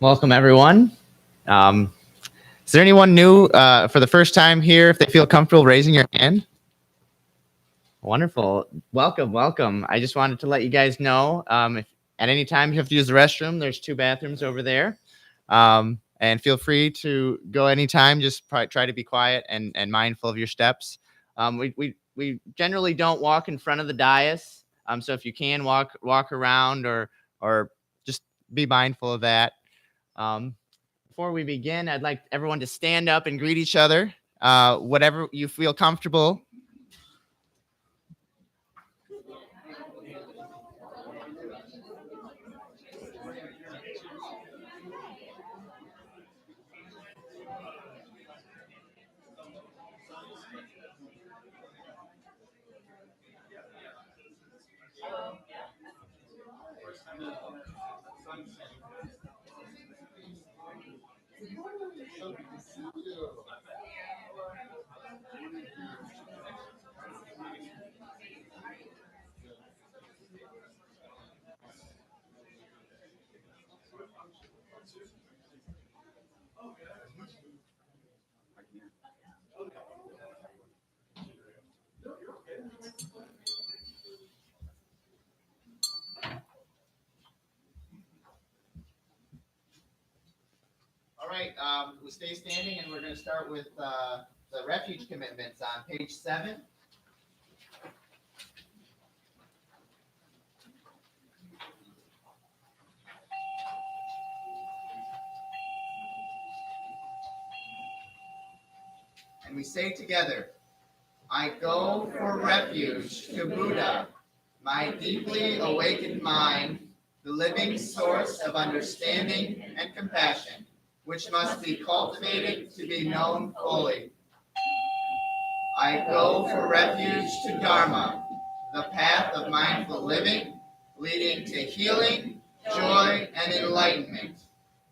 Welcome, everyone. Is there anyone new for the first time here? If they feel comfortable raising your hand. Wonderful. Welcome, welcome. I just wanted to let you guys know if at any time you have to use the restroom, there's 2 bathrooms over there. And feel free to go anytime. Just try to be quiet and mindful of your steps. We generally don't walk in front of the dais. So if you can walk around or just be mindful of that. Before we begin, I'd like everyone to stand up and greet each other, whatever you feel comfortable. All right, we stay standing, and we're going to start with the Refuge Commitments on page 7. And we say together, I go for refuge to Buddha, my deeply awakened mind, the living source of understanding and compassion, which must be cultivated to be known fully. I go for refuge to Dharma, the path of mindful living, leading to healing, joy, and enlightenment,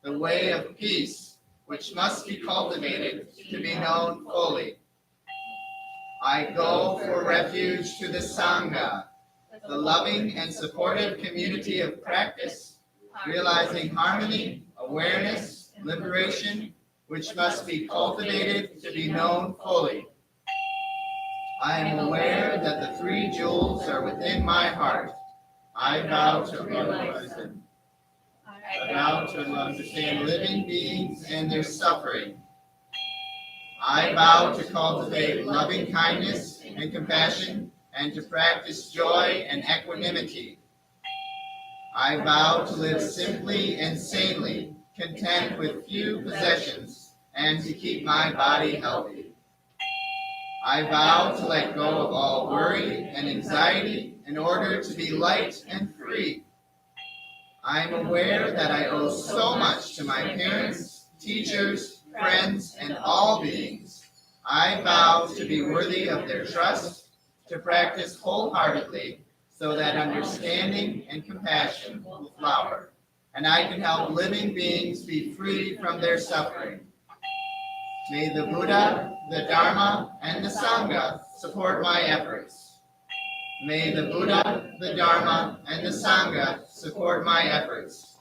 the way of peace, which must be cultivated to be known fully. I go for refuge to the Sangha, the loving and supportive community of practice, realizing harmony, awareness, liberation, which must be cultivated to be known fully. I am aware that the 3 jewels are within my heart. I vow to realize them. I vow to understand living beings and their suffering. I vow to cultivate loving kindness and compassion and to practice joy and equanimity. I vow to live simply and sanely, content with few possessions, and to keep my body healthy. I vow to let go of all worry and anxiety in order to be light and free. I am aware that I owe so much to my parents, teachers, friends, and all beings. I vow to be worthy of their trust, to practice wholeheartedly, so that understanding and compassion will flower, and I can help living beings be free from their suffering. May the Buddha, the Dharma, and the Sangha support my efforts. May the Buddha, the Dharma, and the Sangha support my efforts.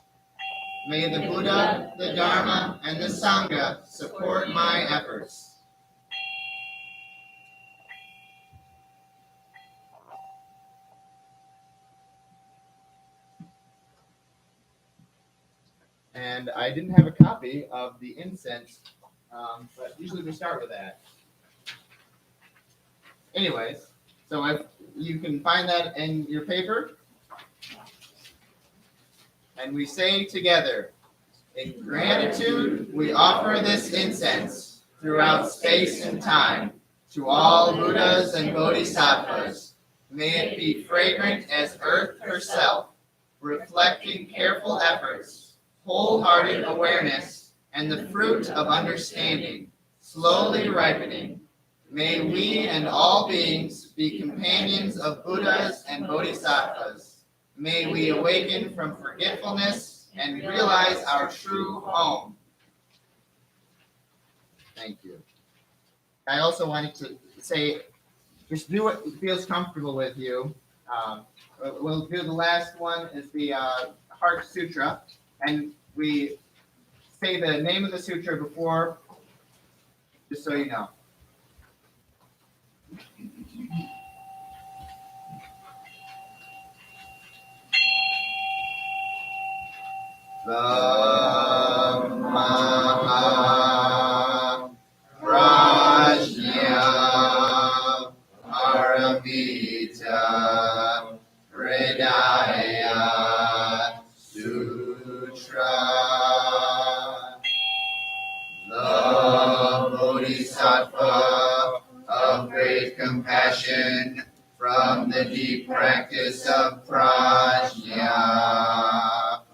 May the Buddha, the Dharma, and the Sangha support my efforts. And I didn't have a copy of the incense, but usually we start with that. Anyways, so if you can find that in your paper. And we say together, in gratitude, we offer this incense throughout space and time to all Buddhas and Bodhisattvas. May it be fragrant as earth herself, reflecting careful efforts, wholehearted awareness, and the fruit of understanding, slowly ripening. May we and all beings be companions of Buddhas and Bodhisattvas. May we awaken from forgetfulness and realize our true home. Thank you. I also wanted to say, just do what feels comfortable with you. We'll do the last one is the Heart Sutra, and we say the name of the sutra before, just so you know. Maha Prajna Paramita Hridaya Sutra. The Bodhisattva of great compassion from the deep practice of Prajna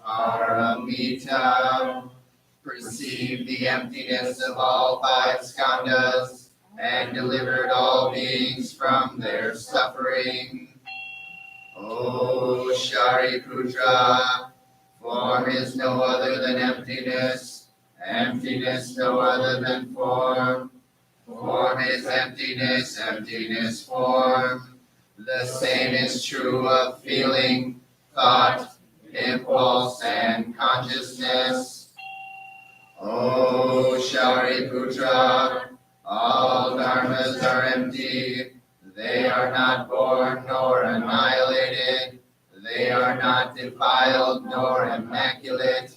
Paramita perceived the emptiness of all five skandhas and delivered all beings from their suffering. O Shariputra, form is no other than emptiness, emptiness no other than form. Form is emptiness, emptiness form. The same is true of feeling, thought, impulse, and consciousness. O Shariputra, all dharmas are empty. They are not born nor annihilated. They are not defiled nor immaculate.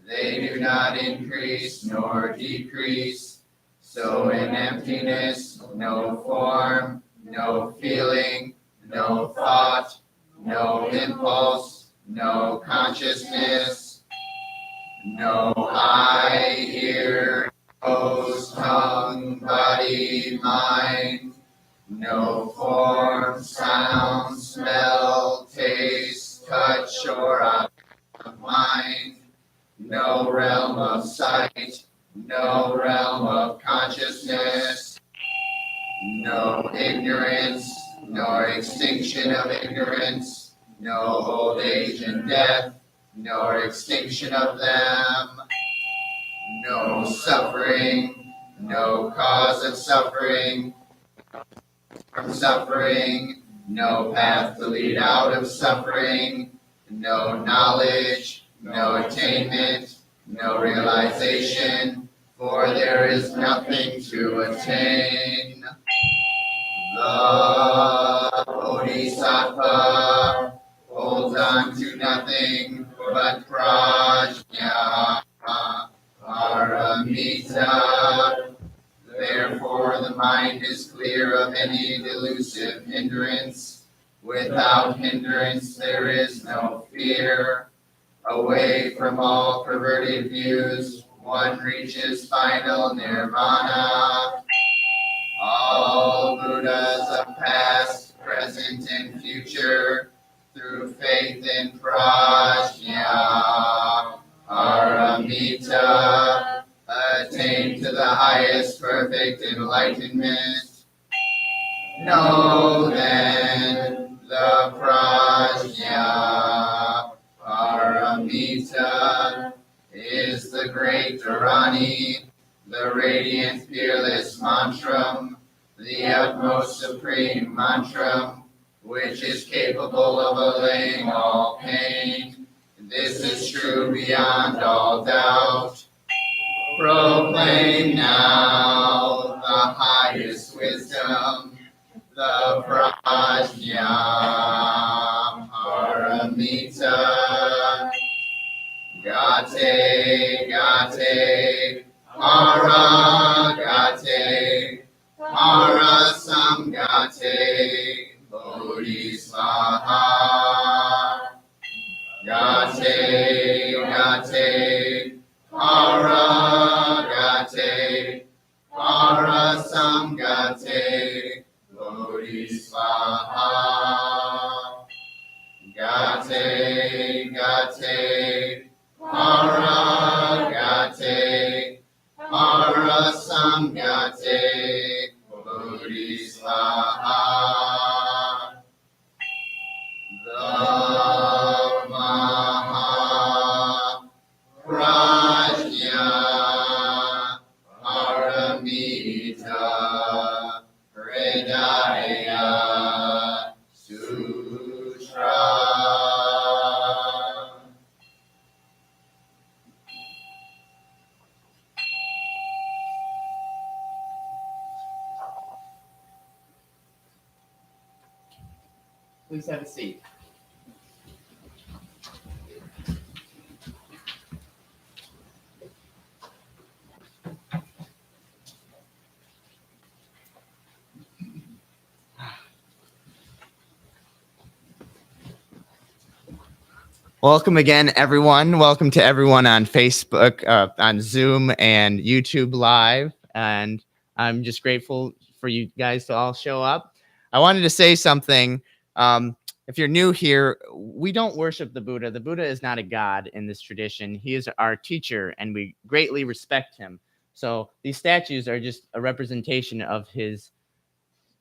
They do not increase nor decrease. So in emptiness, no form, no feeling, no thought, no impulse, no consciousness, no eye, ear, nose, tongue, body, mind, no form, sound, smell, taste, touch, or object of mind, no realm of sight, no realm of consciousness, no ignorance, nor extinction of ignorance, no old age and death, nor extinction of them, no suffering, no cause of suffering, from suffering, no path to lead out of suffering, no knowledge, no attainment, no realization, for there is nothing to attain. The Bodhisattva holds on to nothing but Prajna Paramita. Therefore, the mind is clear of any delusive hindrance. Without hindrance, there is no fear. Away from all perverted views, one reaches final nirvana. All Buddhas of past, present, and future, through faith in Prajna Paramita, attain to the highest perfect enlightenment. Know then the Prajna Paramita is the great Dharani, the radiant fearless mantram, the utmost supreme mantram, which is capable of allaying all pain. This is true beyond all doubt. Proclaim now the highest wisdom, the Prajna Paramita. Gate, gate, para gate, para samgate, bodhisvaha. Gate, gate, para gate, para samgate, bodhisvaha. Gate, gate, para gate, para samgate, bodhisvaha. The Maha Prajna Paramita Hridaya Sutra. Please have a seat. Welcome again, everyone. Welcome to everyone on Facebook, on Zoom, and YouTube Live. And I'm just grateful for you guys to all show up. I wanted to say something. If you're new here, we don't worship the Buddha. The Buddha is not a god in this tradition. He is our teacher, and we greatly respect him. So these statues are just a representation of his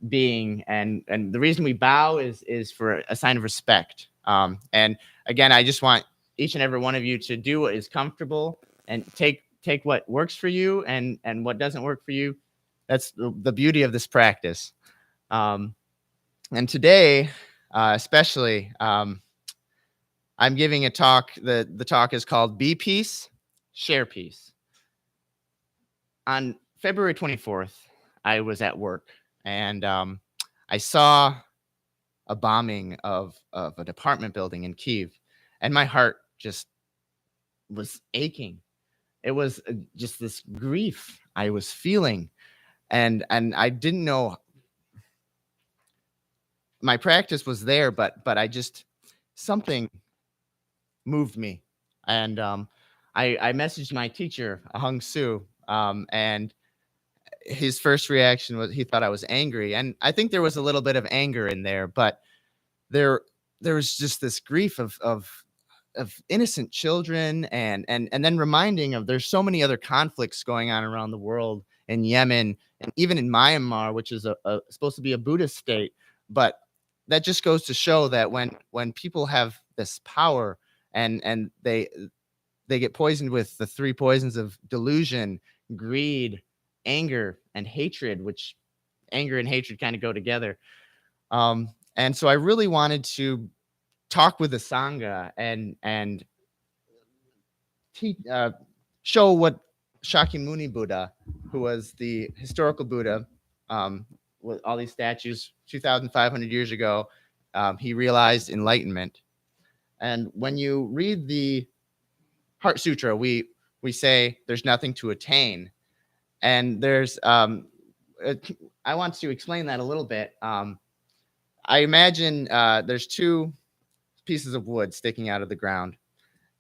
being, and the reason we bow is for a sign of respect. And again, I just want each and every one of you to do what is comfortable and take what works for you, and what doesn't work for you. That's the beauty of this practice. And today, especially, I'm giving a talk. The talk is called "Be Peace, Share Peace." On February 24th, I was at work, and I saw a bombing of an apartment building in Kyiv, and my heart just was aching. It was just this grief I was feeling, and I didn't know. My practice was there, but I just, something moved me, and I messaged my teacher, Hung Su, and his first reaction was he thought I was angry, and I think there was a little bit of anger in there, but there was just this grief of innocent children, and then reminding of there's so many other conflicts going on around the world, in Yemen and even in Myanmar, which is supposed to be a Buddhist state. But that just goes to show that when people have this power, and they get poisoned with the three poisons of delusion, greed, anger, and hatred, which anger and hatred kind of go together. And so I really wanted to talk with the Sangha and show what Shakyamuni Buddha, who was the historical Buddha, with all these statues 2,500 years ago, he realized enlightenment. And when you read the Heart Sutra, we say there's nothing to attain. And there's, I want to explain that a little bit. I imagine there's two pieces of wood sticking out of the ground,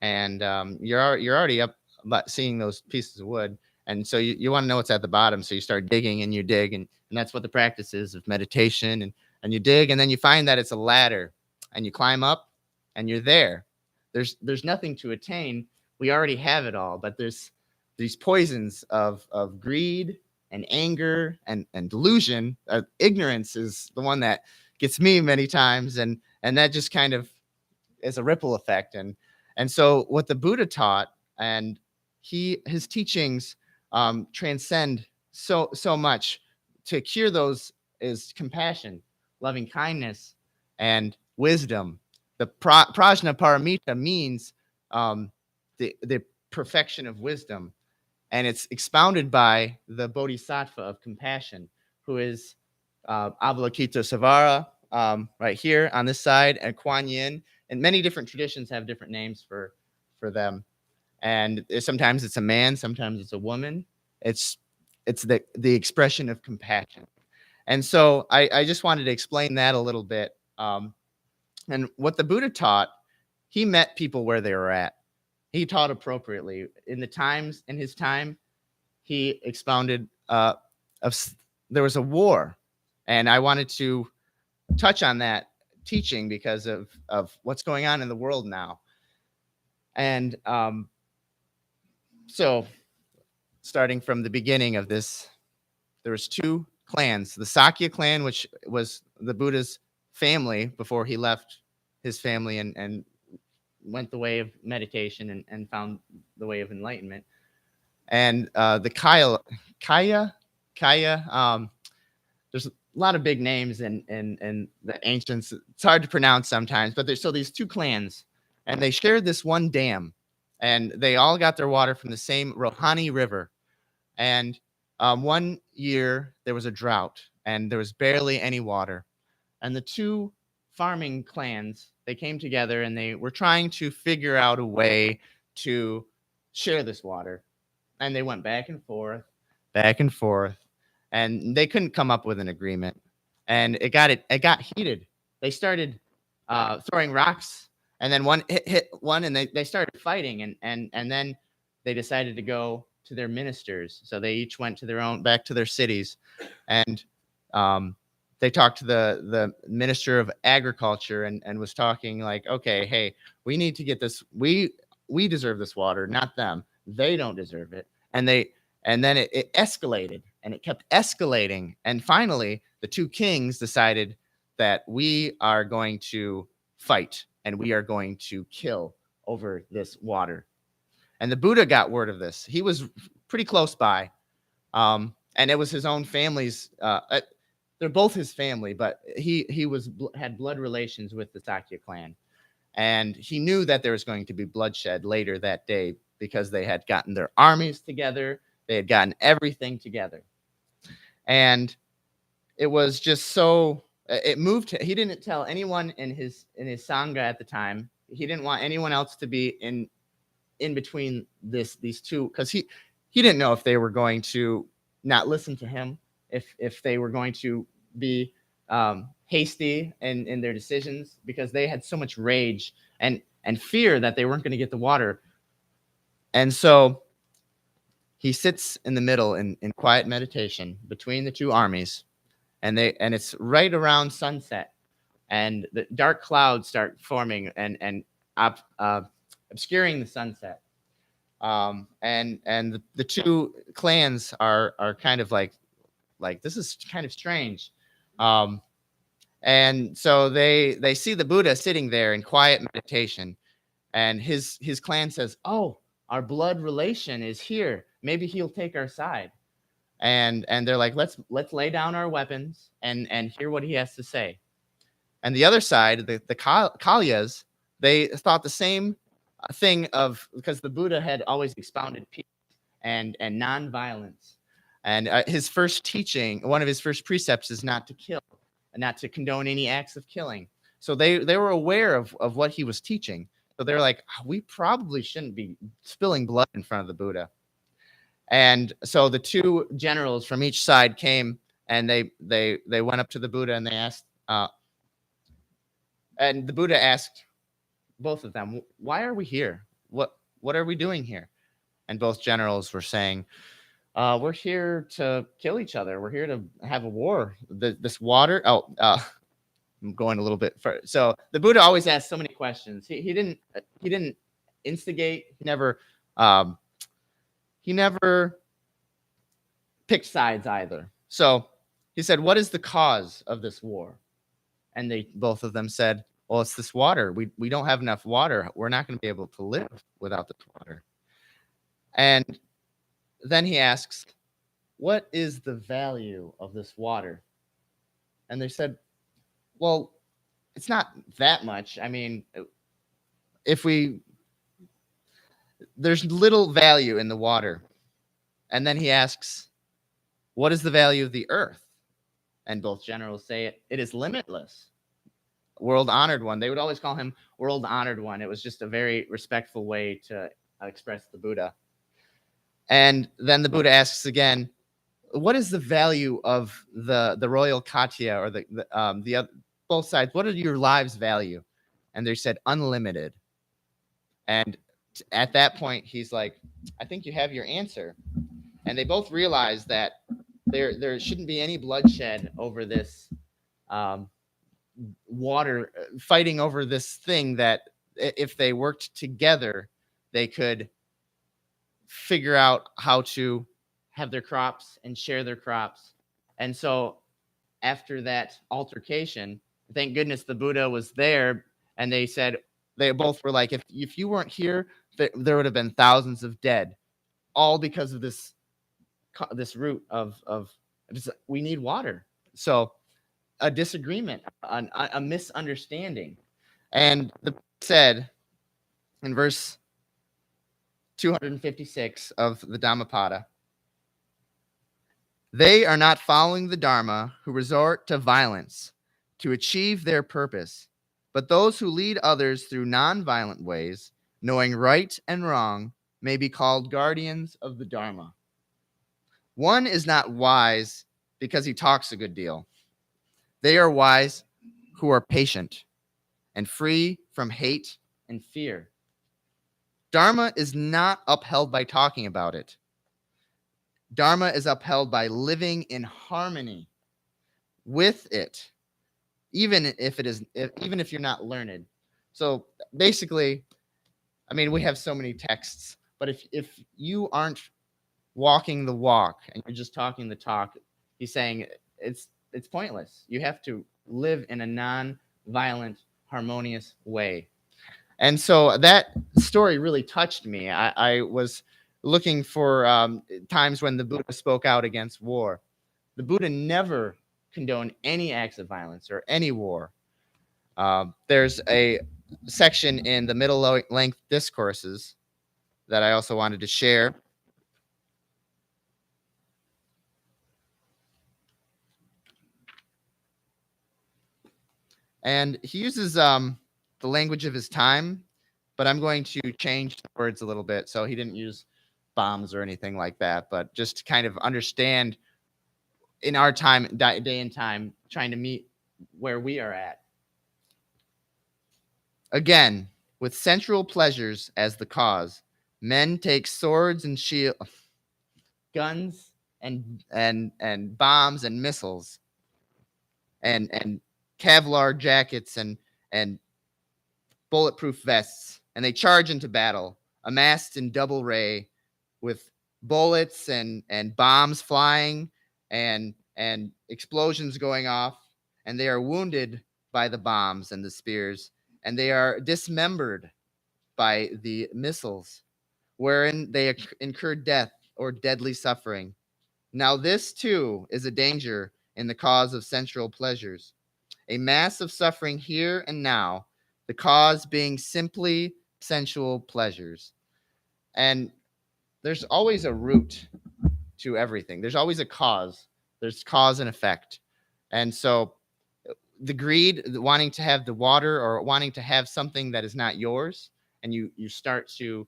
and you're already up about seeing those pieces of wood, and so you want to know what's at the bottom. So you start digging, and you dig, and that's what the practice is of meditation. And you dig, and then you find that it's a ladder, and you climb up, and you're there. There's nothing to attain. We already have it all, but there's these poisons of greed and anger and delusion. Ignorance is the one that gets me many times, and that just kind of is a ripple effect. And so what the Buddha taught, and his teachings transcend so much. To cure those is compassion, loving kindness, and wisdom. The prajna paramita means the perfection of wisdom, and it's expounded by the bodhisattva of compassion, who is Avalokitesvara, right here on this side, and Kuan Yin. And many different traditions have different names for them. And sometimes it's a man, sometimes it's a woman. It's the expression of compassion. And so I just wanted to explain that a little bit. And what the Buddha taught, he met people where they were at. He taught appropriately. In his time, he expounded there was a war. And I wanted to touch on that teaching because of what's going on in the world now. And so starting from the beginning of this, there was two clans: the Sakya Clan, which was the Buddha's family before he left his family and went the way of meditation and found the way of enlightenment, and the Kaya. There's a lot of big names in the ancients. It's hard to pronounce sometimes, but there's these two clans, and they shared this one dam, and they all got their water from the same Rohani River. And one year there was a drought, and there was barely any water, and the two farming clans, they came together and they were trying to figure out a way to share this water. And they went back and forth, and they couldn't come up with an agreement. And it got heated. They started throwing rocks, and then one hit one, and they started fighting, and then they decided to go to their ministers. So they each went to back to their cities, and they talked to the minister of agriculture and was talking like, okay, hey, we need to get this. We deserve this water, not them. They don't deserve it. And then it escalated, and it kept escalating. And finally, the two kings decided that we are going to fight and we are going to kill over this water. And the Buddha got word of this. He was pretty close by. And it was his own family's. They're both his family, but he had blood relations with the Sakya clan. And he knew that there was going to be bloodshed later that day because they had gotten their armies together. They had gotten everything together. And it was just so, it moved him. He didn't tell anyone in his Sangha at the time. He didn't want anyone else to be in between these two, because he didn't know if they were going to not listen to him, if they were going to be hasty in their decisions, because they had so much rage and fear that they weren't going to get the water. And so he sits in the middle in quiet meditation between the two armies, and it's right around sunset, and the dark clouds start forming and obscuring the sunset. And the two clans are kind of like this is kind of strange. And so they see the Buddha sitting there in quiet meditation, and his clan says, "Oh, our blood relation is here. Maybe he'll take our side." And they're like, let's lay down our weapons and hear what he has to say. And the other side, the Kalyas, they thought the same thing because the Buddha had always expounded peace and nonviolence. And his first teaching, one of his first precepts, is not to kill and not to condone any acts of killing. So they were aware of what he was teaching. So they're like, we probably shouldn't be spilling blood in front of the Buddha. And so the two generals from each side came, and they went up to the Buddha, and they asked, and the Buddha asked both of them, "Why are we here? What are we doing here?" And both generals were saying, "We're here to kill each other. We're here to have a war. This water." I'm going a little bit further. So the Buddha always asked so many questions. He didn't instigate. He never picked sides either. So he said, "What is the cause of this war?" And both of them said, "Well, it's this water. We don't have enough water. We're not going to be able to live without this water." And then he asks, "What is the value of this water?" And they said, "Well, it's not that much. I mean, there's little value in the water." And then he asks, "What is the value of the earth?" And both generals say it is limitless. World honored one. They would always call him world honored one. It was just a very respectful way to express the Buddha. And then the Buddha asks again, "What is the value of the royal Katya, or the other, both sides? What are your lives' value?" And they said, "Unlimited." And at that point, he's like, "I think you have your answer." And they both realized that there shouldn't be any bloodshed over this water, fighting over this thing that if they worked together, they could figure out how to have their crops and share their crops. And so after that altercation, thank goodness the Buddha was there, and they said, they both were like, if you weren't here, there would have been thousands of dead, all because of this root of just, we need water. So a disagreement, a misunderstanding. And the said in verse 256 of the Dhammapada, "They are not following the Dharma who resort to violence, to achieve their purpose. But those who lead others through nonviolent ways, knowing right and wrong, may be called guardians of the Dharma. One is not wise because he talks a good deal. They are wise who are patient and free from hate and fear. Dharma is not upheld by talking about it. Dharma is upheld by living in harmony with it, even if you're not learned. So basically, I mean, we have so many texts, but if you aren't walking the walk and you're just talking the talk, he's saying it's pointless. You have to live in a non-violent, harmonious way. And so that story really touched me. I was looking for times when the Buddha spoke out against war. The Buddha never condoned any acts of violence or any war. There's a section in the middle length discourses that I also wanted to share. And he uses the language of his time, but I'm going to change the words a little bit. So he didn't use bombs or anything like that, but just to kind of understand in our time, day and time, trying to meet where we are at. Again, with sensual pleasures as the cause, men take swords and shields, guns and bombs and missiles, and Kevlar jackets and bulletproof vests, and they charge into battle, amassed in double ray, with bullets and bombs flying and explosions going off, and they are wounded by the bombs and the spears, and they are dismembered by the missiles, wherein they incur death or deadly suffering. Now this too is a danger in the cause of sensual pleasures, a mass of suffering here and now, the cause being simply sensual pleasures. And there's always a root to everything. There's always a cause. There's cause and effect. And so the greed, the wanting to have the water or wanting to have something that is not yours, and you start to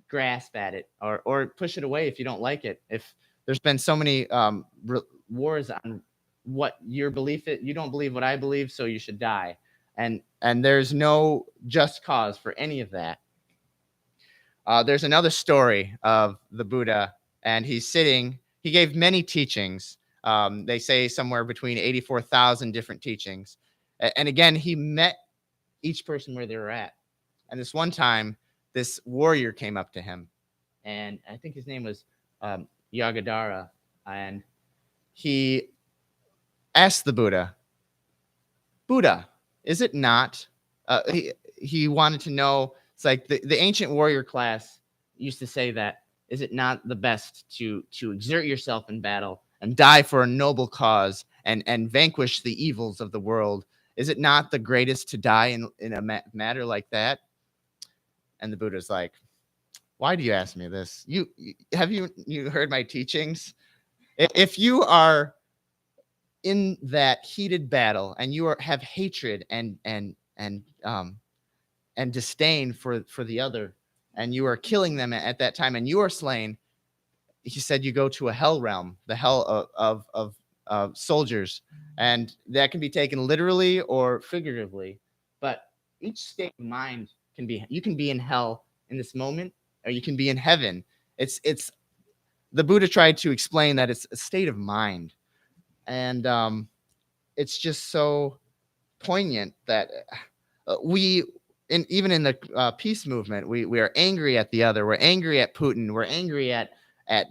grasp at it or push it away if you don't like it. If there's been so many wars on what your belief is, you don't believe what I believe, so you should die. And there's no just cause for any of that. There's another story of the Buddha, and he's sitting. He gave many teachings. They say somewhere between 84,000 different teachings. And again, he met each person where they were at. And this one time, this warrior came up to him, and I think his name was Yagadara, and he asked the Buddha, is it not? He wanted to know. It's like the ancient warrior class used to say that, is it not the best to exert yourself in battle and die for a noble cause and vanquish the evils of the world? Is it not the greatest to die in a matter like that? And the Buddha's like, why do you ask me this? Have you heard my teachings? If you are in that heated battle and you have hatred and disdain for the other, and you are killing them at that time, and you are slain, he said you go to a hell realm, the hell of soldiers, and that can be taken literally or figuratively. But each state of mind can be, you can be in hell in this moment, or you can be in heaven. It's the Buddha tried to explain that it's a state of mind, and it's just so poignant that even in the peace movement, we are angry at the other. We're angry at Putin. We're angry at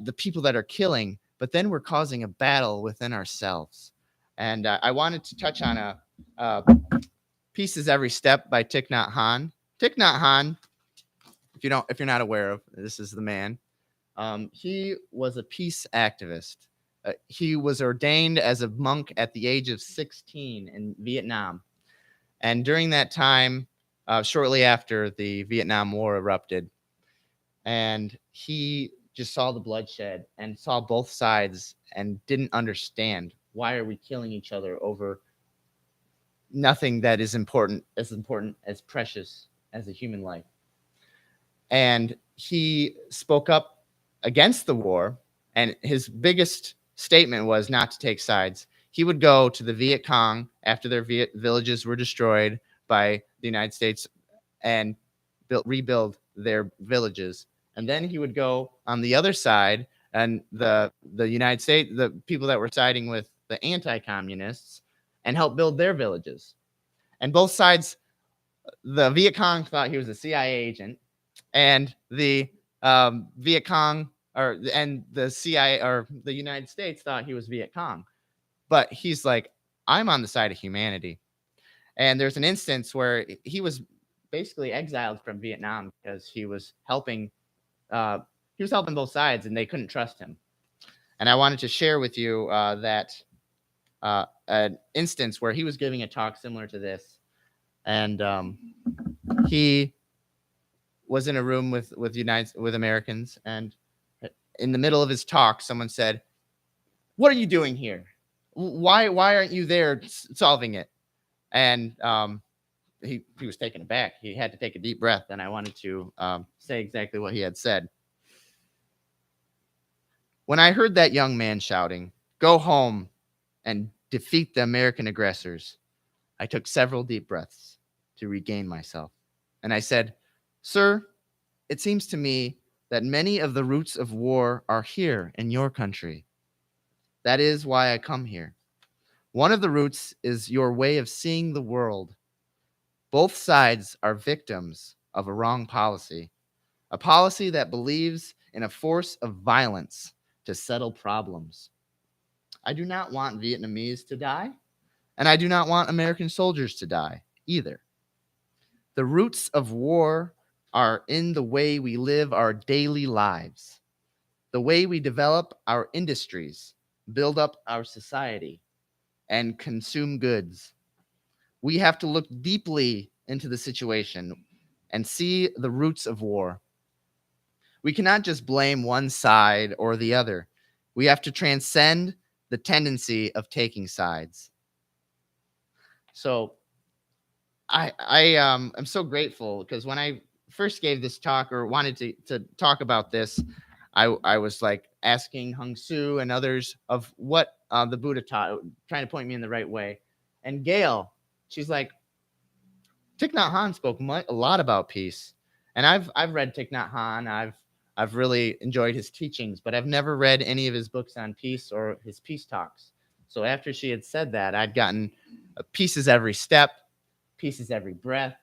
the people that are killing, but then we're causing a battle within ourselves. And I wanted to touch on a Peace is Every Step by Thich Nhat Hanh. Thich Nhat Hanh, if you're not aware of, this is the man. He was a peace activist. He was ordained as a monk at the age of 16 in Vietnam. And during that time, shortly after the Vietnam War erupted, and he just saw the bloodshed and saw both sides and didn't understand, why are we killing each other over nothing that is important as precious as a human life. And he spoke up against the war, and his biggest statement was not to take sides. He would go to the Viet Cong after their villages were destroyed by the United States and rebuild their villages. And then he would go on the other side, and the United States, the people that were siding with the anti-communists, and help build their villages. And both sides, the Viet Cong thought he was a CIA agent, and the Viet Cong and the CIA or the United States thought he was Viet Cong. But he's like, I'm on the side of humanity. And there's an instance where he was basically exiled from Vietnam because he was helping both sides, and they couldn't trust him. And I wanted to share with you that an instance where he was giving a talk similar to this, and he was in a room with Americans, and in the middle of his talk, someone said, "What are you doing here? Why aren't you there solving it?" And he was taken aback. He had to take a deep breath, and I wanted to say exactly what he had said. When I heard that young man shouting, "Go home and defeat the American aggressors," I took several deep breaths to regain myself. And I said, "Sir, it seems to me that many of the roots of war are here in your country. That is why I come here. One of the roots is your way of seeing the world. Both sides are victims of a wrong policy, a policy that believes in a force of violence to settle problems. I do not want Vietnamese to die, and I do not want American soldiers to die either. The roots of war are in the way we live our daily lives, the way we develop our industries, build up our society, and consume goods. We have to look deeply into the situation and see the roots of war. We cannot just blame one side or the other. We have to transcend the tendency of taking sides." So I am so grateful, because when I first gave this talk or wanted to talk about this, I was like asking Hung Su and others of what the Buddha taught, trying to point me in the right way. And Gail, she's like, Thich Nhat Hanh spoke a lot about peace, and I've read Thich Nhat Hanh. I've really enjoyed his teachings, but I've never read any of his books on peace or his peace talks. So after she had said that, I'd gotten Pieces Every Step, Pieces Every Breath.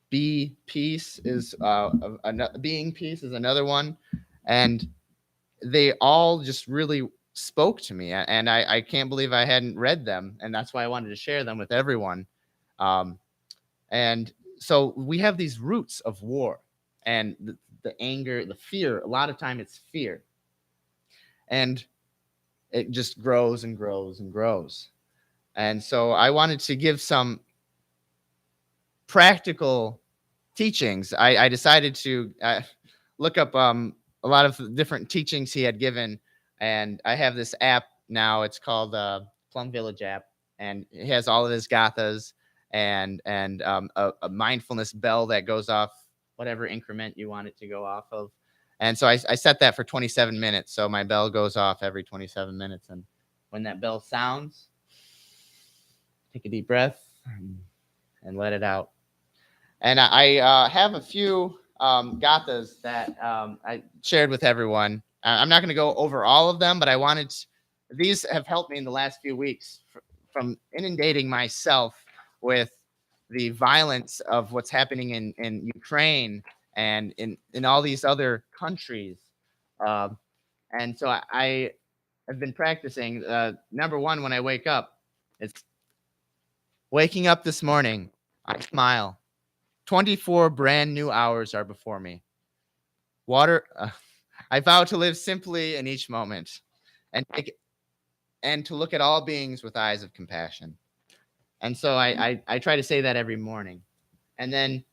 Being peace is another one, and they all just really spoke to me, and I can't believe I hadn't read them, and that's why I wanted to share them with everyone. And so we have these roots of war, and the anger, the fear. A lot of time it's fear, and it just grows and grows and grows. And so I wanted to give some practical teachings. I decided to look up a lot of different teachings he had given, and I have this app now. It's called Plum Village app, and it has all of his gathas and a mindfulness bell that goes off whatever increment you want it to go off of. And so I set that for 27 minutes. So my bell goes off every 27 minutes. And when that bell sounds, take a deep breath and let it out. And I have a few gathas that I shared with everyone. I'm not going to go over all of them, but these have helped me in the last few weeks from inundating myself with the violence of what's happening in Ukraine and in all these other countries. And so I have been practicing. Number one, when I wake up, it's waking up this morning, I smile. 24 brand new hours are before me. I vow to live simply in each moment and to look at all beings with eyes of compassion. And so I try to say that every morning. And then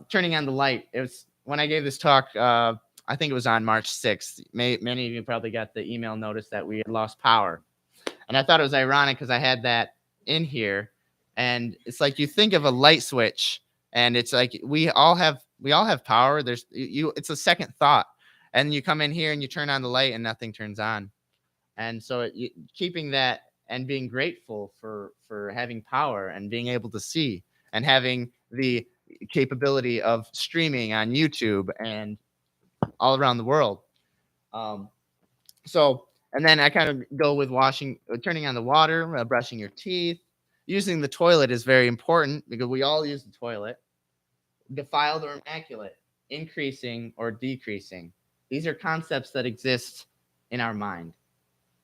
turning on the light. It was when I gave this talk, I think it was on March 6th. Many of you probably got the email notice that we had lost power. And I thought it was ironic because I had that in here. And it's like you think of a light switch, and it's like we all have power. There's you it's a second thought, and you come in here and you turn on the light and nothing turns on. And so keeping that and being grateful for having power and being able to see and having the capability of streaming on YouTube and all around the world. Um, so, and then I kind of go with turning on the water, brushing your teeth. Using the toilet is very important because we all use the toilet. Defiled or immaculate, increasing or decreasing. These are concepts that exist in our mind.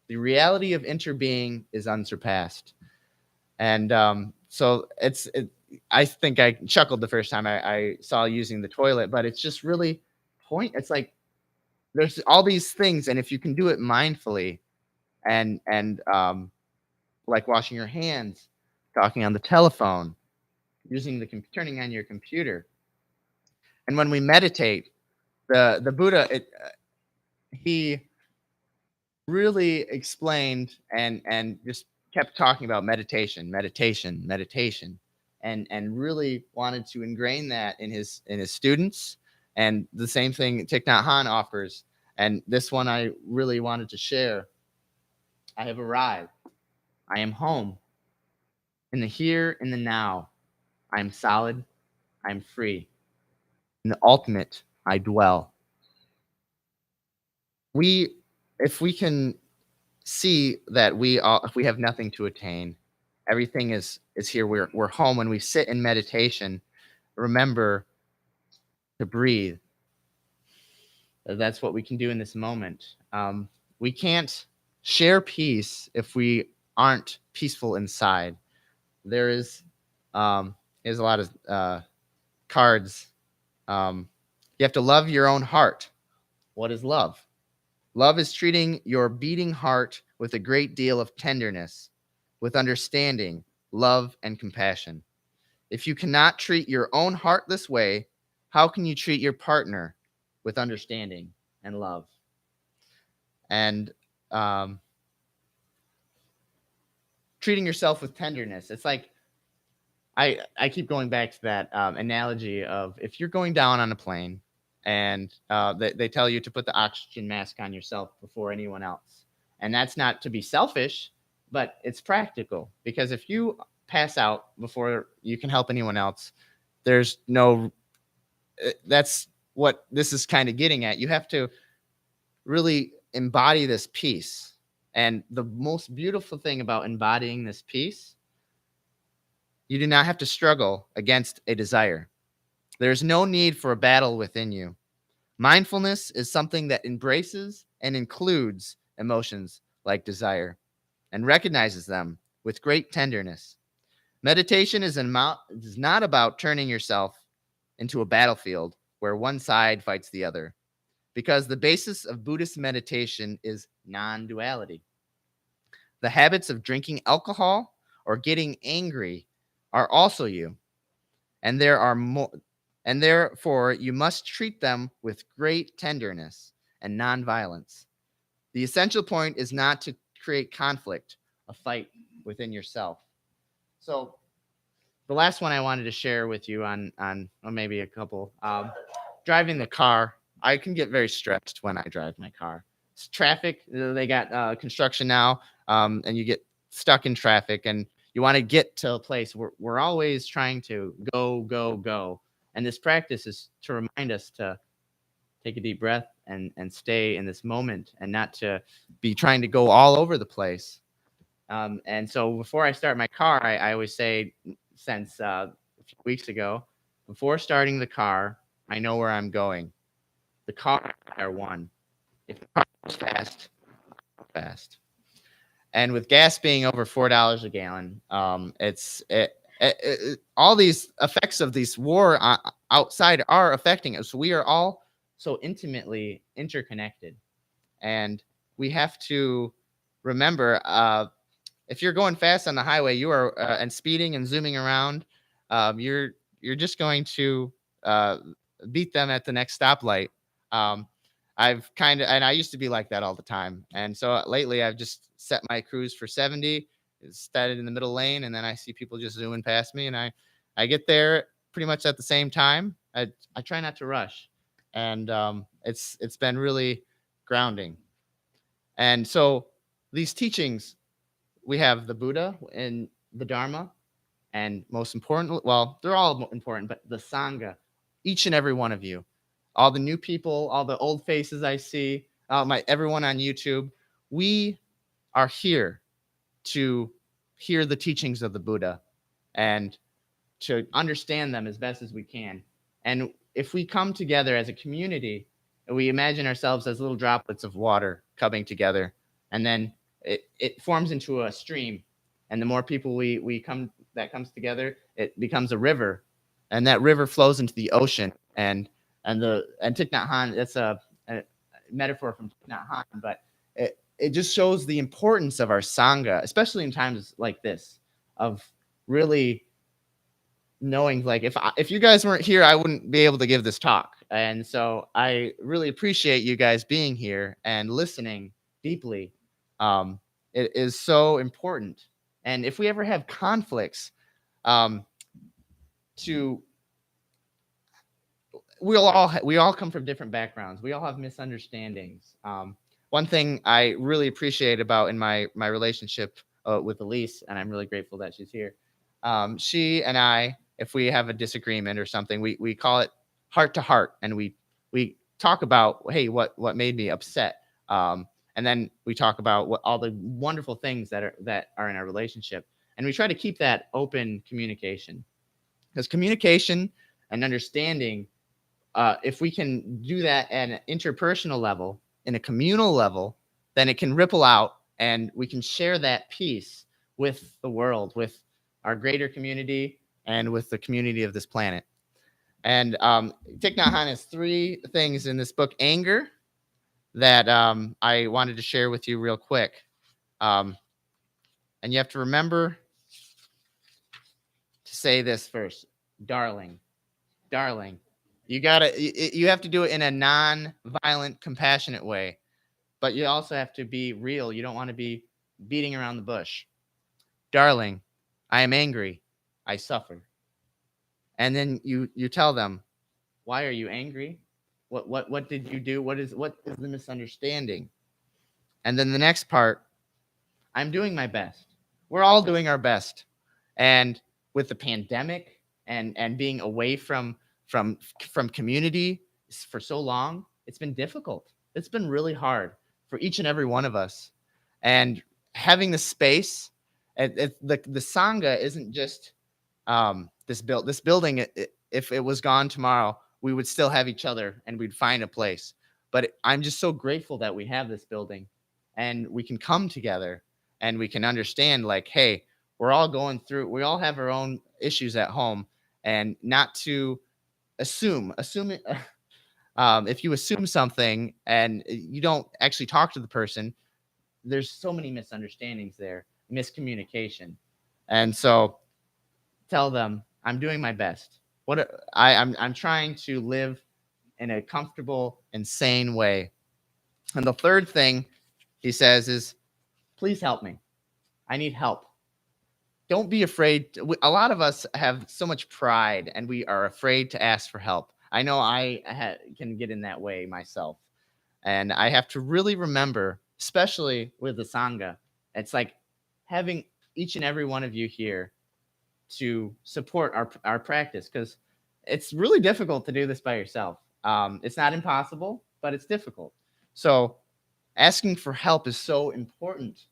The reality of interbeing is unsurpassed. And so I think I chuckled the first time I saw using the toilet, but it's just really it's like there's all these things, and if you can do it mindfully and like washing your hands, talking on the telephone, turning on your computer. And when we meditate, the Buddha, he really explained and just kept talking about meditation, and really wanted to ingrain that in his students. And the same thing Thich Nhat Hanh offers. And this one I really wanted to share. I have arrived. I am home. In the here, in the now, I am solid. I am free. In the ultimate, I dwell. If we can see that if we have nothing to attain, everything is here. We're home. When we sit in meditation, remember to breathe. That's what we can do in this moment. We can't share peace if we aren't peaceful inside. There's a lot of cards. You have to love your own heart. What is love? Love is treating your beating heart with a great deal of tenderness, with understanding, love, and compassion. If you cannot treat your own heart this way, how can you treat your partner with understanding and love? And treating yourself with tenderness. It's like I keep going back to that analogy of if you're going down on a plane and they tell you to put the oxygen mask on yourself before anyone else. And that's not to be selfish, but it's practical. Because if you pass out before you can help anyone else, there's no... That's what this is kind of getting at. You have to really embody this peace. And the most beautiful thing about embodying this peace, you do not have to struggle against a desire. There is no need for a battle within you. Mindfulness is something that embraces and includes emotions like desire and recognizes them with great tenderness. Meditation is not about turning yourself into a battlefield where one side fights the other, because the basis of Buddhist meditation is non-duality. The habits of drinking alcohol or getting angry are also you, and therefore you must treat them with great tenderness and nonviolence. The essential point is not to create conflict, a fight within yourself. So the last one I wanted to share with you on or maybe a couple, driving the car. I can get very stressed when I drive my car. It's traffic. They got construction now, and you get stuck in traffic, and you want to get to a place. We're always trying to go. And this practice is to remind us to take a deep breath and stay in this moment and not to be trying to go all over the place. And so before I start my car, I always say, since a few weeks ago, before starting the car, I know where I'm going. The car are one. If the car goes fast. And with gas being over $4 a gallon, all these effects of this war outside are affecting us. We are all so intimately interconnected, and we have to remember, if you're going fast on the highway, you are and speeding and zooming around, you're just going to beat them at the next stoplight. And I used to be like that all the time, and so lately I've just set my cruise for 70, started in the middle lane, and then I see people just zooming past me, and I get there pretty much at the same time. I try not to rush, and it's been really grounding. And so these teachings, we have the Buddha and the Dharma, and most important, well, they're all important, but the Sangha, each and every one of you, all the new people, all the old faces I see, everyone on YouTube, we are here to hear the teachings of the Buddha and to understand them as best as we can. And if we come together as a community and we imagine ourselves as little droplets of water coming together, and then it forms into a stream, and the more people we come that comes together, it becomes a river, and that river flows into the ocean. And Thich Nhat Hanh, that's a metaphor from Thich Nhat Hanh, but it just shows the importance of our Sangha, especially in times like this, of really knowing, like, if you guys weren't here, I wouldn't be able to give this talk. And so I really appreciate you guys being here and listening deeply. It is so important. And if we ever have conflicts, we all come from different backgrounds. We all have misunderstandings. One thing I really appreciate about in my relationship with Elise, and I'm really grateful that she's here. She and I, if we have a disagreement or something, we call it heart to heart, and we talk about, hey, what made me upset, and then we talk about what all the wonderful things that are in our relationship, and we try to keep that open communication, because communication and understanding, if we can do that at an interpersonal level, in a communal level, then it can ripple out, and we can share that peace with the world, with our greater community, and with the community of this planet. And Thich Nhat Hanh has 3 things in this book, anger, that I wanted to share with you real quick. And you have to remember to say this first: darling, darling. You have to do it in a non-violent, compassionate way, but you also have to be real. You don't want to be beating around the bush. Darling, I am angry. I suffer. And then you tell them, why are you angry? What did you do? What is the misunderstanding? And then the next part, I'm doing my best. We're all doing our best. And with the pandemic and being away from community for so long, it's been difficult. It's been really hard for each and every one of us. And having the space, the Sangha isn't just this building. If it was gone tomorrow, we would still have each other and we'd find a place. But I'm just so grateful that we have this building, and we can come together and we can understand, like, hey, we all have our own issues at home, and not to assume it. If you assume something and you don't actually talk to the person, there's so many misunderstandings there, miscommunication. And so tell them, I'm doing my best. I'm trying to live in a comfortable and sane way. And the third thing he says is, please help me. I need help. Don't be afraid. A lot of us have so much pride, and we are afraid to ask for help. I know I can get in that way myself. And I have to really remember, especially with the Sangha, it's like having each and every one of you here to support our practice, because it's really difficult to do this by yourself. It's not impossible, but it's difficult. So asking for help is so important.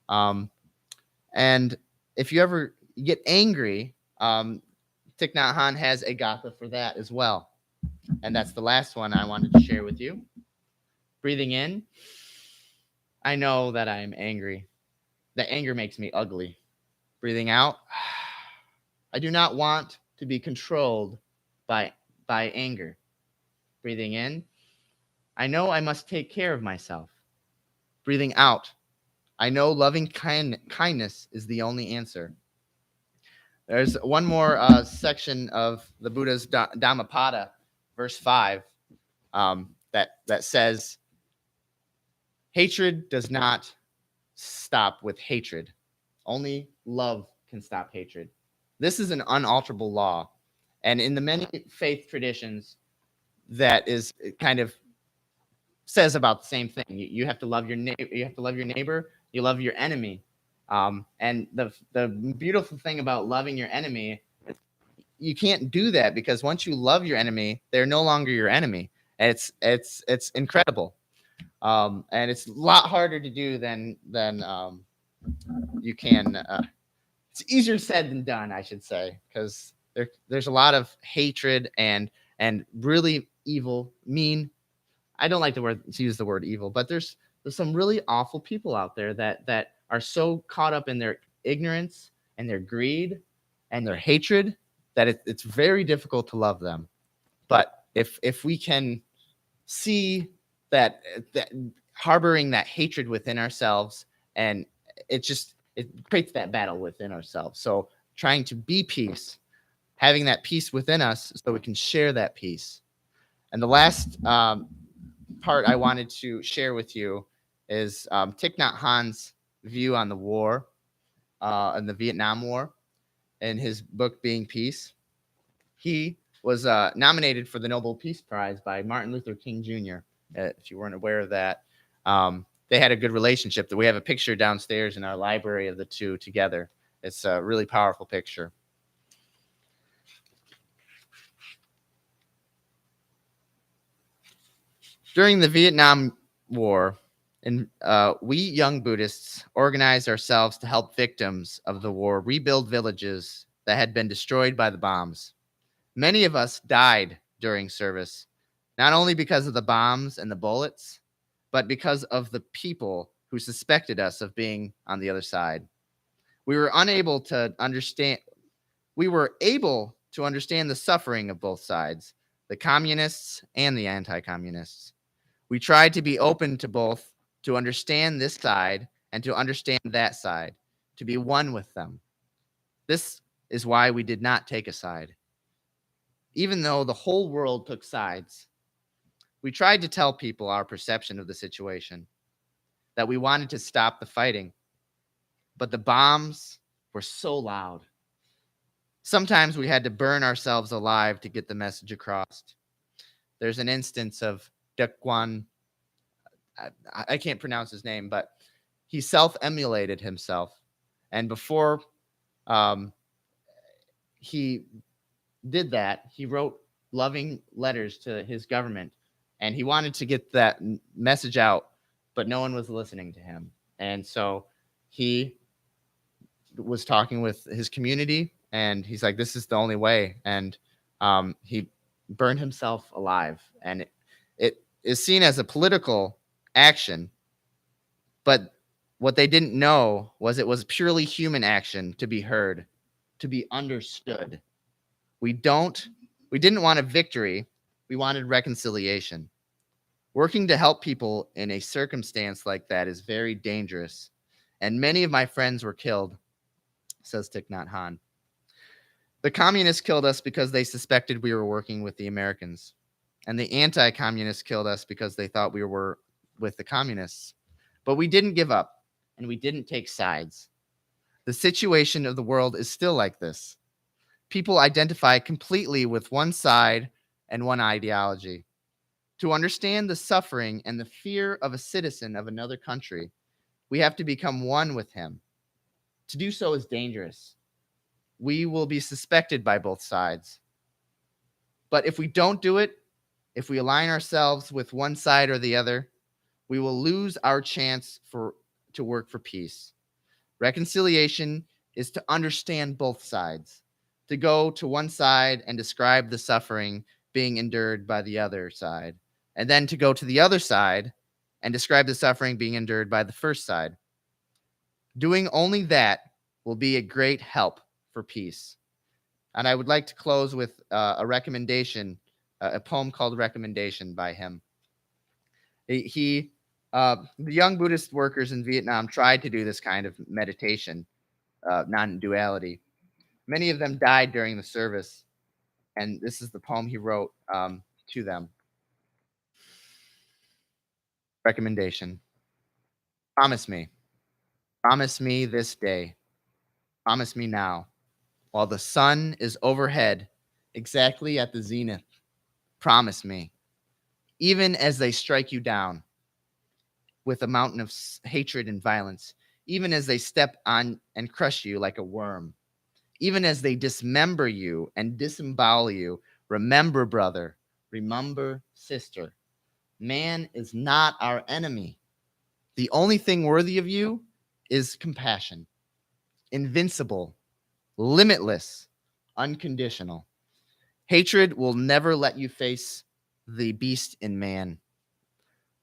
And if you ever get angry, Thich Nhat Hanh has a Gata for that as well. And that's the last one I wanted to share with you. Breathing in, I know that I am angry. The anger makes me ugly. Breathing out, I do not want to be controlled by anger. Breathing in, I know I must take care of myself. Breathing out, I know loving kindness is the only answer. There's one more section of the Buddha's Dhammapada, verse 5, that says, hatred does not stop with hatred. Only love can stop hatred. This is an unalterable law. And in the many faith traditions, that is kind of says about the same thing. You have to love your neighbor. You have to love your neighbor. You love your enemy. And the beautiful thing about loving your enemy, you can't do that because once you love your enemy, they're no longer your enemy. And it's incredible. And it's a lot harder to do than you can. It's easier said than done, I should say, because there's a lot of hatred and really evil, mean. I don't like to use the word evil, but there's some really awful people out there that are so caught up in their ignorance and their greed and their hatred that it's very difficult to love them. But if we can see that harboring that hatred within ourselves, and it creates that battle within ourselves. So trying to be peace, having that peace within us so we can share that peace. And the last part I wanted to share with you is Thich Nhat Hanh's view on the war and the Vietnam War in his book Being Peace. He was nominated for the Nobel Peace Prize by Martin Luther King Jr. If you weren't aware of that, they had a good relationship. That we have a picture downstairs in our library of the two together. It's a really powerful picture. During the Vietnam War, we young Buddhists organized ourselves to help victims of the war rebuild villages that had been destroyed by the bombs. Many of us died during service, not only because of the bombs and the bullets, but because of the people who suspected us of being on the other side. We were able to understand the suffering of both sides, the communists and the anti-communists. We tried to be open to both, to understand this side and to understand that side, to be one with them. This is why we did not take a side. Even though the whole world took sides, we tried to tell people our perception of the situation, that we wanted to stop the fighting, but the bombs were so loud. Sometimes we had to burn ourselves alive to get the message across. There's an instance of Dequan, I can't pronounce his name, but he self-emulated himself. And before he did that, he wrote loving letters to his government, and he wanted to get that message out, but no one was listening to him. And so he was talking with his community, and he's like, this is the only way. And he burned himself alive. And it is seen as a political action, but what they didn't know was it was purely human action to be heard, to be understood. We didn't want a victory. We wanted reconciliation. Working to help people in a circumstance like that is very dangerous. And many of my friends were killed, says Thich Nhat Hanh. The communists killed us because they suspected we were working with the Americans. And the anti-communists killed us because they thought we were with the communists. But we didn't give up, and we didn't take sides. The situation of the world is still like this. People identify completely with one side and one ideology. To understand the suffering and the fear of a citizen of another country, we have to become one with him. To do so is dangerous. We will be suspected by both sides. But if we don't do it, if we align ourselves with one side or the other, we will lose our chance to work for peace. Reconciliation is to understand both sides, to go to one side and describe the suffering being endured by the other side, and then to go to the other side and describe the suffering being endured by the first side. Doing only that will be a great help for peace. And I would like to close with a recommendation, a poem called Recommendation by him. The young Buddhist workers in Vietnam tried to do this kind of meditation, non-duality. Many of them died during the service, and this is the poem he wrote to them. Recommendation. Promise me this day, Promise me now, while the sun is overhead, exactly at the zenith. Promise me, even as they strike you down with a mountain of hatred and violence, even as they step on and crush you like a worm, even as they dismember you and disembowel you, remember, brother, remember, sister, man is not our enemy. The only thing worthy of you is compassion, invincible, limitless, unconditional. Hatred will never let you face the beast in man.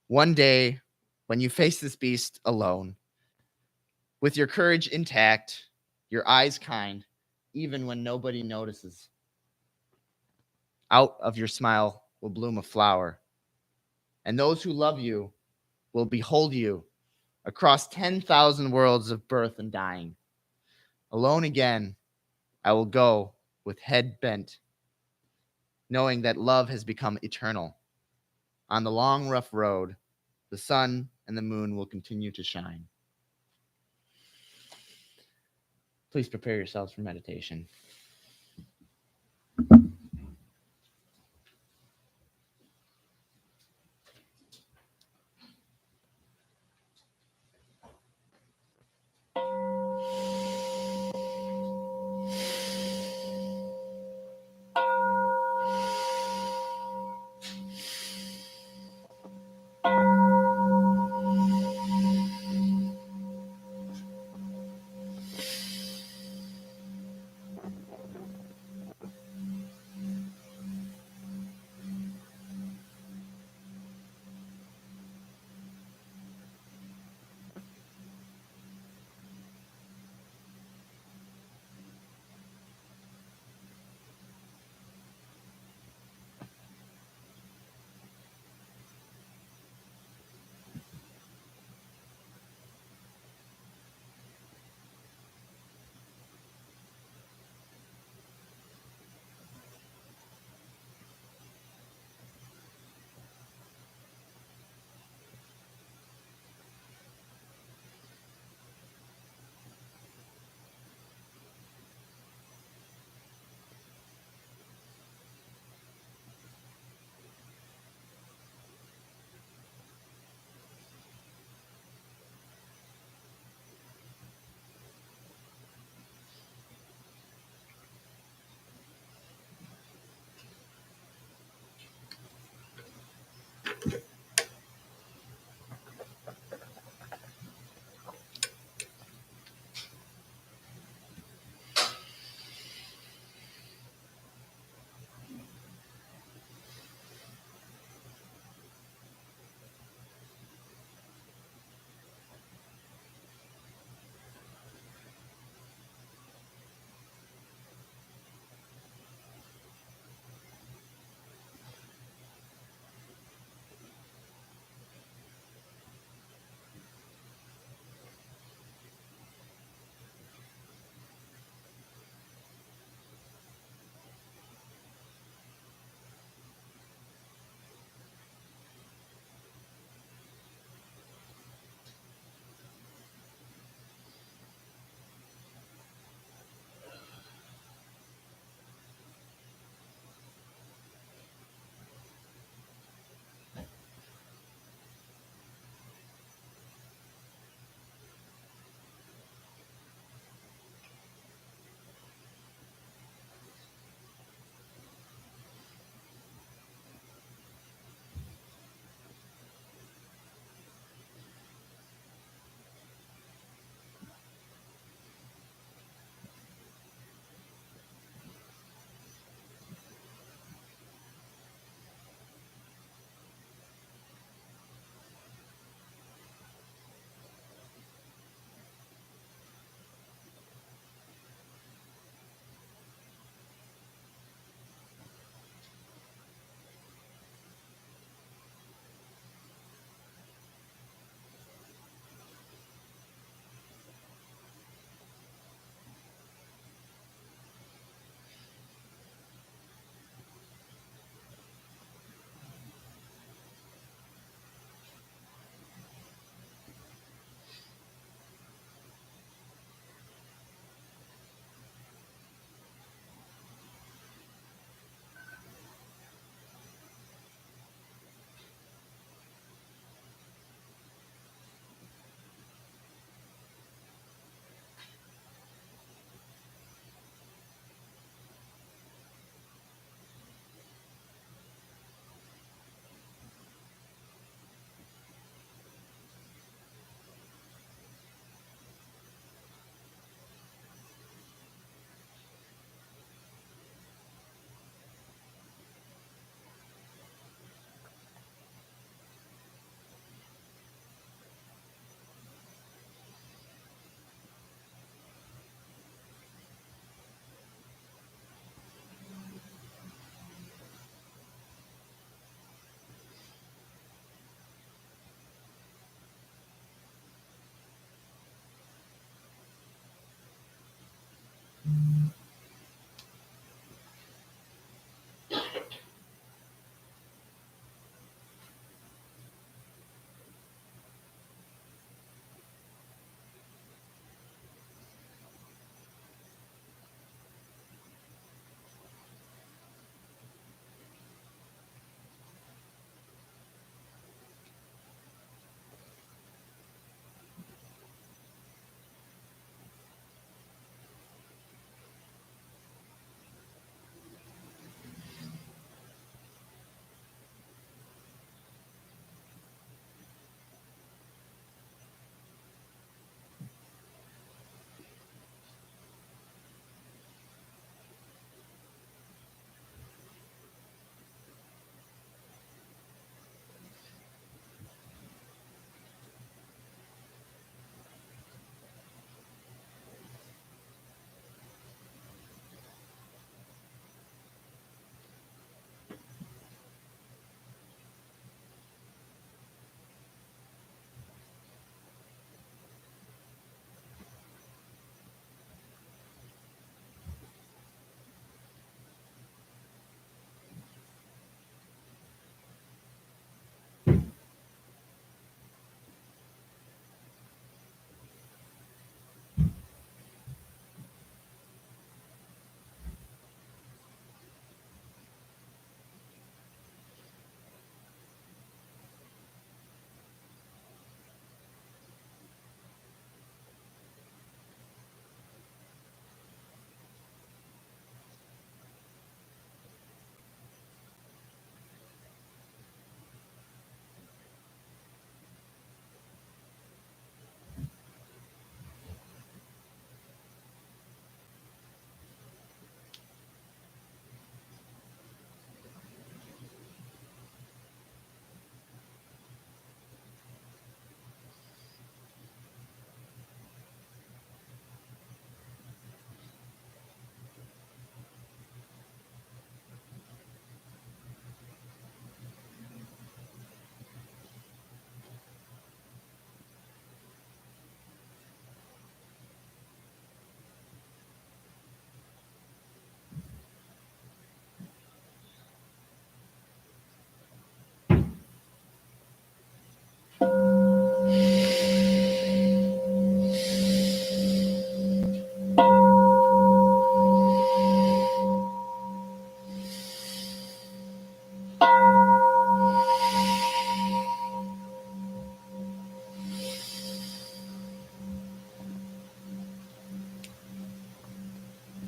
One day, when you face this beast alone, with your courage intact, your eyes kind, even when nobody notices, out of your smile will bloom a flower, and those who love you will behold you across 10,000 worlds of birth and dying. Alone again, I will go with head bent, knowing that love has become eternal. On the long, rough road, the sun and the moon will continue to shine. Please prepare yourselves for meditation.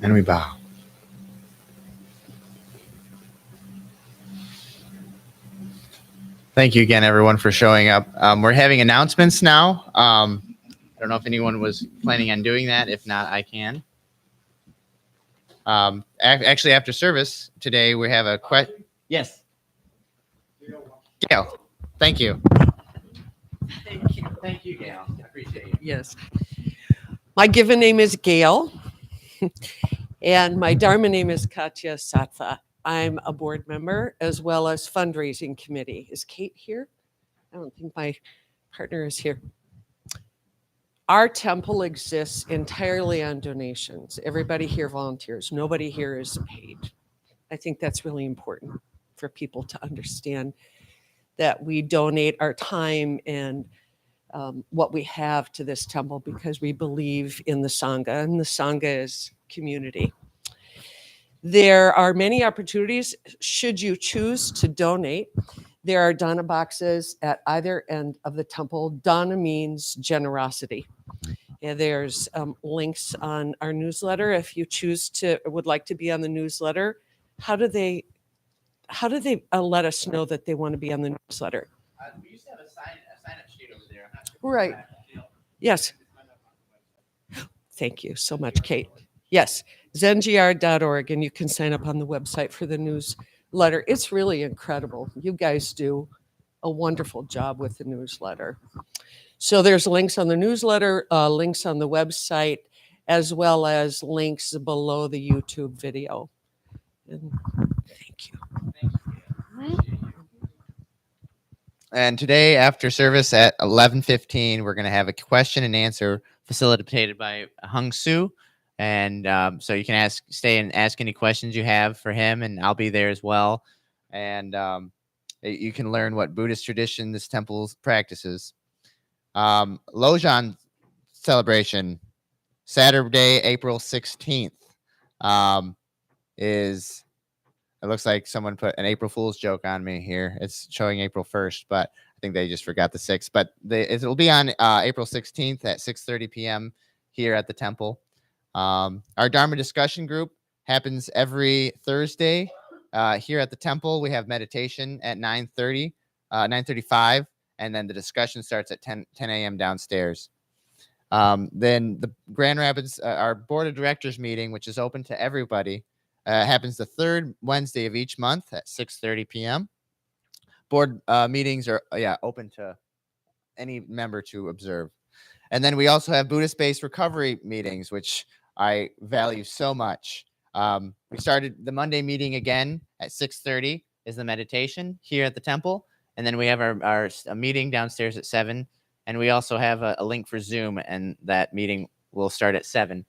And we bow. Thank you again, everyone, for showing up. We're having announcements now. I don't know if anyone was planning on doing that. If not, I can. Actually, after service today, we have a question. Yes. Gail, thank you. Thank you. Thank you, Gail. I appreciate it. Yes. My given name is Gail, and my Dharma name is Katya Sattva. I'm a board member as well as fundraising committee. Is Kate here? I don't think my partner is here. Our temple exists entirely on donations. Everybody here volunteers. Nobody here is paid. I think that's really important for people to understand that we donate our time and what we have to this temple because we believe in the Sangha, and the Sangha is community. There are many opportunities should you choose to donate. There are dana boxes at either end of the temple. Dana means generosity. And there's links on our newsletter. If you would like to be on the newsletter, how do they let us know that they want to be on the newsletter? We used to have a sign-up sheet over there. I'm not sure. Right. Yes. Thank you so much, Kate. Yes, zengr.org, and you can sign up on the website for the newsletter. It's really incredible. You guys do a wonderful job with the newsletter. So there's links on the newsletter, links on the website, as well as links below the YouTube video. And thank you. And today, after service at 11:15, we're going to have a question and answer facilitated by Hung Su. And so you can stay and ask any questions you have for him, and I'll be there as well. And you can learn what Buddhist tradition this temple practices. Lojan celebration, Saturday, April 16th, is... It looks like someone put an April Fool's joke on me here. It's showing April 1st, but I think they just forgot the 6th. But it'll be on April 16th at 6:30 p.m. here at the temple. Our Dharma discussion group happens every Thursday here at the temple. We have meditation at 9:30, 9:35, and then the discussion starts at 10 a.m. downstairs. Then the Grand Rapids, our board of directors meeting, which is open to everybody, happens the third Wednesday of each month at 6:30 p.m. Board meetings are open to any member to observe. And then we also have Buddhist-based recovery meetings, which I value so much. We started the Monday meeting again at 6:30 is the meditation here at the temple. And then we have our meeting downstairs at 7. And we also have a link for Zoom, and that meeting will start at 7.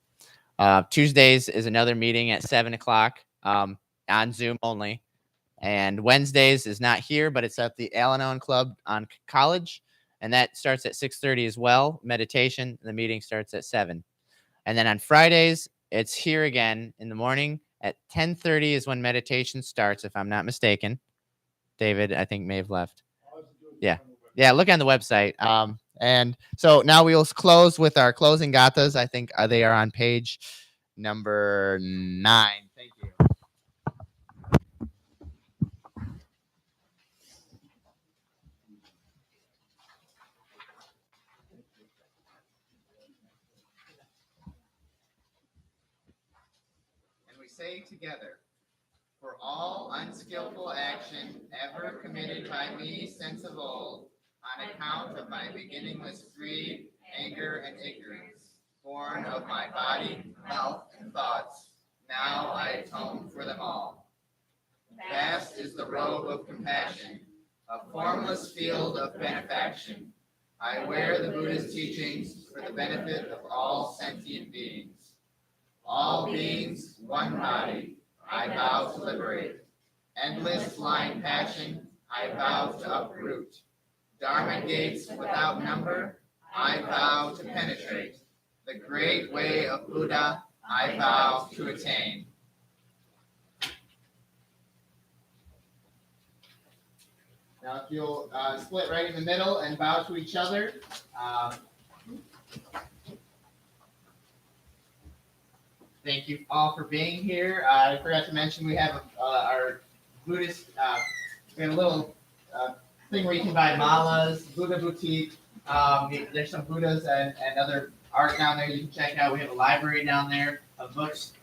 Tuesdays is another meeting at 7 o'clock on Zoom only. And Wednesdays is not here, but it's at the Al-Anon Club on College. And that starts at 6:30 as well. Meditation, the meeting starts at 7. And then on Fridays, it's here again in the morning at 10:30 is when meditation starts, if I'm not mistaken. David, I think, may have left. Yeah, look on the website. And so now we'll close with our closing gatas. I think they are on page number 9. Thank you. And we say together, for all unskillful action ever committed by me since of old, on account of my beginningless greed, anger, and ignorance, born of my body, health, and thoughts, now I atone for them all. Vast is the robe of compassion, a formless field of benefaction. I wear the Buddha's teachings for the benefit of all sentient beings. All beings, one body, I vow to liberate. Endless blind passion, I vow to uproot. Dharma gates without number, I vow to penetrate. The great way of Buddha, I vow to attain. Now, if you'll split right in the middle and bow to each other. Thank you all for being here. I forgot to mention we have our Buddhist, we have a little thing where you can buy malas, Buddha boutique. There's some Buddhas and other art down there you can check out. We have a library down there of books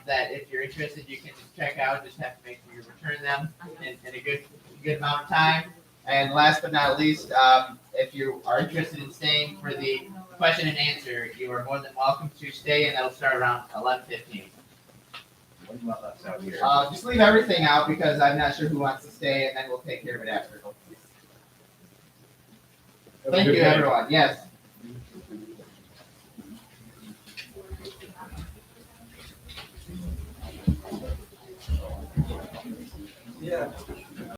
that if you're interested you can check out. Just have to make sure you return them in a good amount of time. And last but not least, if you are interested in staying for the question and answer, you are more than welcome to stay, and that'll start around 11:15. What do you want left out here? Just leave everything out because I'm not sure who wants to stay, and then we'll take care of it after. Thank you, everyone. Yes. Yeah.